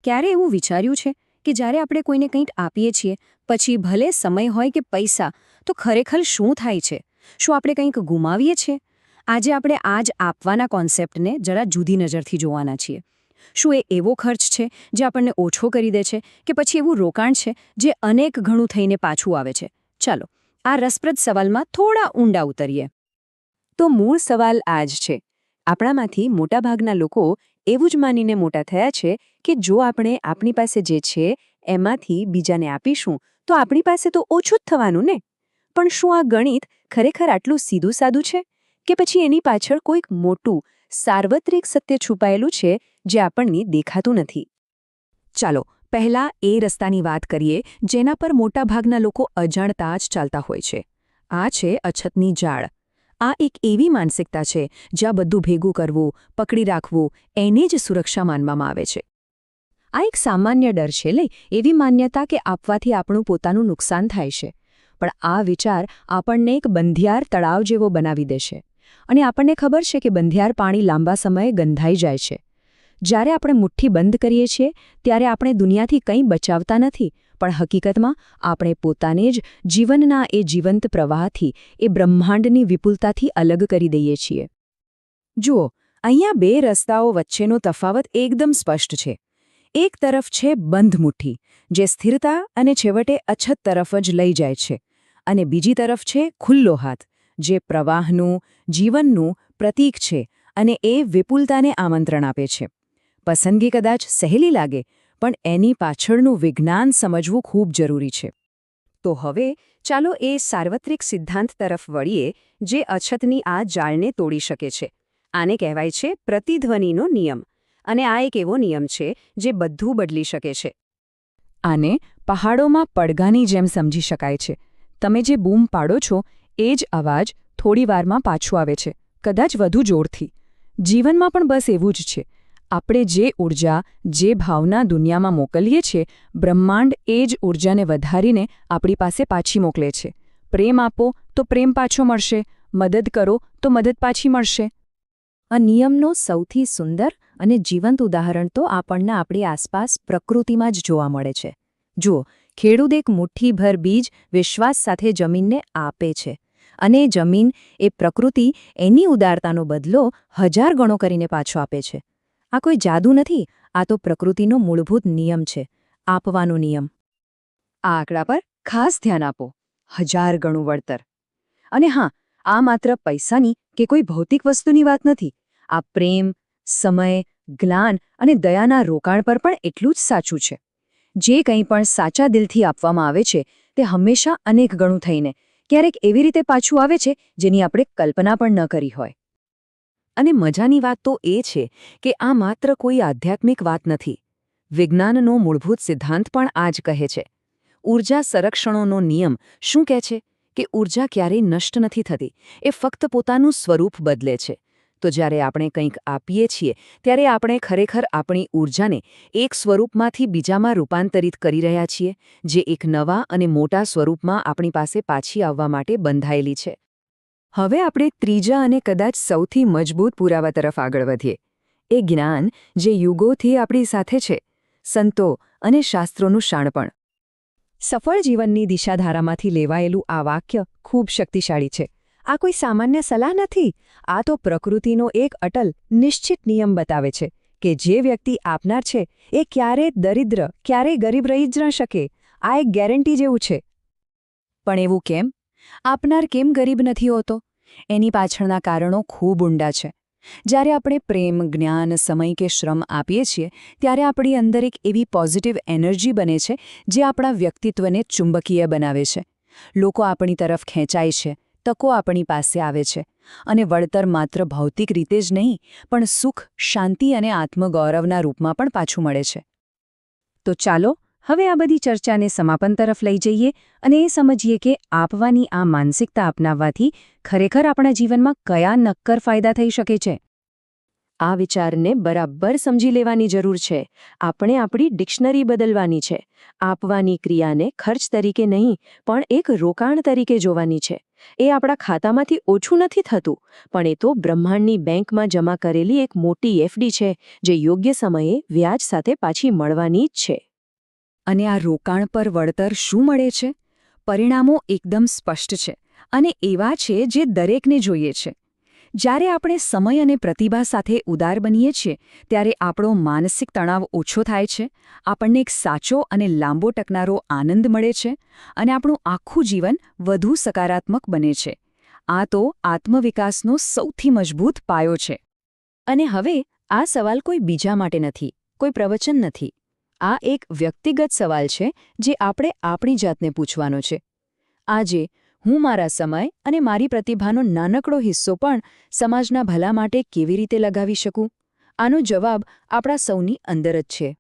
ક્યારે એવું વિચાર્યું છે કે જ્યારે આપણે કોઈને કંઈક આપીએ છીએ પછી ભલે સમય હોય કે પૈસા તો ખરેખર શું થાય છે? શું આપણે કંઈક ગુમાવીએ છીએ? આજે આપણે આ જ આપવાના કોન્સેપ્ટને જરા જુદી નજરથી જોવાના છીએ. શું એ એવો ખર્ચ છે જે આપણને ઓછો કરી દે છે કે પછી એવું રોકાણ છે જે અનેક ગણું થઈને પાછું આવે છે? ચાલો આ રસપ્રદ સવાલમાં થોડા ઊંડા ઉતરીએ. તો મૂળ સવાલ આ જ છે. આપણામાંથી મોટાભાગના લોકો એવું જ માનીને મોટા થયા છે કે જો આપણે આપણી પાસે જે છે એમાંથી બીજાને આપીશું તો આપણી પાસે તો ઓછું જ થવાનું ને. પણ શું આ ગણિત ખરેખર આટલું સીધું સાદું છે કે પછી એની પાછળ કોઈક મોટું સાર્વત્રિક સત્ય છુપાયેલું છે જે આપણને દેખાતું નથી? ચાલો પહેલા એ રસ્તાની વાત કરીએ જેના પર મોટાભાગના લોકો અજાણતા જ ચાલતા હોય છે. આ છે અછતની જાળ. આ એક એવી માનસિકતા છે જ્યાં બધું ભેગું કરવું, પકડી રાખવું એને જ સુરક્ષા માનવામાં આવે છે. આ એક સામાન્ય ડર છે એવી માન્યતા કે આપવાથી આપણું પોતાનું નુકસાન થાય છે. પણ આ વિચાર આપણને એક બંધિયાર તળાવ જેવો બનાવી દેશે. અને આપણને ખબર છે કે બંધિયાર પાણી લાંબા સમયે ગંધાઈ જાય છે. જ્યારે આપણે મુઠ્ઠી બંધ કરીએ છીએ ત્યારે આપણે દુનિયાથી કંઈ બચાવતા નથી, પણ હકીકતમાં આપણે પોતાને જ જીવનના એ જીવંત પ્રવાહથી, એ બ્રહ્માંડની વિપુલતાથી અલગ કરી દઈએ છીએ. જુઓ, અહીંયા બે રસ્તાઓ વચ્ચેનો તફાવત એકદમ સ્પષ્ટ છે. એક તરફ છે બંધ મુઠ્ઠી, જે સ્થિરતા અને છેવટે અછત તરફ જ લઈ જાય છે, અને બીજી તરફ છે ખુલ્લો હાથ, જે પ્રવાહનું, જીવનનું પ્રતીક છે અને એ વિપુલતાને આમંત્રણ આપે છે. પસંદગી કદાચ સહેલી લાગે, પણ એની પાછળનું વિજ્ઞાન સમજવું ખૂબ જરૂરી છે. તો હવે ચાલો એ સાર્વત્રિક સિદ્ધાંત તરફ વળીએ જે અછતની આ જાળને તોડી શકે છે. આને કહેવાય છે પ્રતિધ્વનિનો નિયમ. અને આ એક એવો નિયમ છે જે બધું બદલી શકે છે. આને પહાડોમાં પડઘાની જેમ સમજી શકાય છે. તમે જે બૂમ પાડો છો એ જ અવાજ થોડી વારમાં પાછું આવે છે, કદાચ વધુ જોરથી. જીવનમાં પણ બસ એવું જ છે. આપણે જે ઊર્જા, જે ભાવના દુનિયામાં મોકલીએ છીએ, બ્રહ્માંડ એ જ ઊર્જાને વધારીને આપણી પાસે પાછી મોકલે છે. પ્રેમ આપો તો પ્રેમ પાછો મળશે, મદદ કરો તો મદદ પાછી મળશે. આ નિયમનો સૌથી સુંદર અને જીવંત ઉદાહરણ તો આપણને આપણી આસપાસ પ્રકૃતિમાં જ જોવા મળે છે. જુઓ, ખેડૂત એક મુઠ્ઠીભર બીજ વિશ્વાસ સાથે જમીનને આપે છે. અને જમીન, એ પ્રકૃતિ, એની ઉદારતાનો બદલો 1000 ગણો કરીને પાછો આપે છે. આ કોઈ જાદુ નથી, આ તો પ્રકૃતિનો મૂળભૂત નિયમ છે, આપવાનો નિયમ. આ આંકડા પર ખાસ ધ્યાન આપો. 1000 ગણું વળતર. અને હા, આ માત્ર પૈસાની કે કોઈ ભૌતિક વસ્તુની વાત નથી. આ પ્રેમ, સમય, જ્ઞાન અને દયાના રોકાણ પર પણ એટલું જ સાચું છે. જે કંઈ પણ સાચા દિલથી આપવામાં આવે છે તે હંમેશા અનેક ગણું થઈને, ક્યારેક એવી રીતે પાછું આવે છે જેની આપણે કલ્પના પણ ન કરી હોય. અને મજાની વાત તો એ છે કે આ માત્ર કોઈ આધ્યાત્મિક વાત નથી. વિજ્ઞાનનો મૂળભૂત સિદ્ધાંત પણ આ જ કહે છે. ઊર્જા સંરક્ષણોનો નિયમ શું કહે છે? કે ઊર્જા ક્યારેય નષ્ટ નથી થતી, એ ફક્ત પોતાનું સ્વરૂપ બદલે છે. તો જ્યારે આપણે કંઈક આપીએ છીએ ત્યારે આપણે ખરેખર આપણી ઊર્જાને એક સ્વરૂપમાંથી બીજામાં રૂપાંતરિત કરી રહ્યા છીએ, જે એક નવા અને મોટા સ્વરૂપમાં આપણી પાસે પાછી આવવા માટે બંધાયેલી છે. હવે આપણે ત્રીજા અને કદાચ સૌથી મજબૂત પુરાવા તરફ આગળ વધીએ. એ જ્ઞાન જે યુગોથી આપણી સાથે છે, સંતો અને શાસ્ત્રોનું શાણપણ. સફળ જીવનની દિશાધારામાંથી લેવાયેલું આ વાક્ય ખૂબ શક્તિશાળી છે. આ કોઈ સામાન્ય સલાહ નથી. આ તો પ્રકૃતિનો એક અટલ, નિશ્ચિત નિયમ બતાવે છે કે જે વ્યક્તિ આપનાર છે એ ક્યારેય દરિદ્ર, ક્યારેય ગરીબ રહી જ ન શકે. આ એક ગેરંટી જેવું છે. પણ એવું કેમ? આપનાર કેમ ગરીબ નથી હોતો? એની પાછળના કારણો ખૂબ ઊંડા છે. જ્યારે આપણે પ્રેમ, જ્ઞાન, સમય કે શ્રમ આપીએ છીએ ત્યારે આપણી અંદર એક એવી પોઝિટિવ એનર્જી બને છે જે આપણા વ્યક્તિત્વને ચુંબકીય બનાવે છે. લોકો આપણી તરફ ખેંચાય છે, તકો આપણી પાસે આવે છે. અને વળતર માત્ર ભૌતિક રીતે જ નહીં, પણ સુખ, શાંતિ અને આત્મગૌરવના રૂપમાં પણ પાછું મળે છે. તો ચાલો હવે આ બધી ચર્ચાને સમાપન તરફ લઈ જઈએ અને એ સમજીએ કે આપવાની આ માનસિકતા અપનાવવાથી ખરેખર આપણા જીવનમાં કયા નક્કર ફાયદા થઈ શકે છે. આ વિચારને બરાબર સમજી લેવાની જરૂર છે. આપણે આપણી ડિક્શનરી બદલવાની છે. આપવાની ક્રિયાને ખર્ચ તરીકે નહીં, પણ એક રોકાણ તરીકે જોવાની છે. એ આપણા ખાતામાંથી ઓછું નથી થતું, પણ એ તો બ્રહ્માંડની બેંકમાં જમા કરેલી એક મોટી એફડી છે, જે યોગ્ય સમયે વ્યાજ સાથે પાછી મળવાની જ છે. અને આ રોકાણ પર વળતર શું મળે છે? પરિણામો એકદમ સ્પષ્ટ છે અને એવા છે જે દરેકને જોઈએ છે. જ્યારે આપણે સમય અને પ્રતિભા સાથે ઉદાર બનીએ છીએ ત્યારે આપણો માનસિક તણાવ ઓછો થાય છે, આપણને એક સાચો અને લાંબો ટકનારો આનંદ મળે છે અને આપણું આખું જીવન વધુ સકારાત્મક બને છે. આ તો આત્મવિકાસનો સૌથી મજબૂત પાયો છે. અને હવે આ સવાલ કોઈ બીજા માટે નથી, કોઈ પ્રવચન નથી. આ એક વ્યક્તિગત સવાલ છે જે આપણે આપણી જાતને પૂછવાનો છે. આજે હું મારા સમય અને મારી પ્રતિભાનો નાનકડો હિસ્સો પણ સમાજના ભલા માટે કેવી રીતે લગાવી શકું? આનો જવાબ આપણા સૌની અંદર જ છે.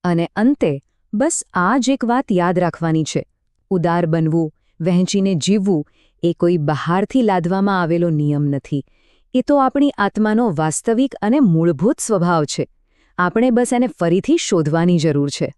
અને અંતે બસ આ જ એક વાત યાદ રાખવાની છે. ઉદાર બનવું, વહેંચીને જીવવું એ કોઈ બહારથી લાદવામાં આવેલો નિયમ નથી. એ તો આપણી આત્માનો વાસ્તવિક અને મૂળભૂત સ્વભાવ છે. આપણે બસ એને ફરીથી શોધવાની જરૂર છે.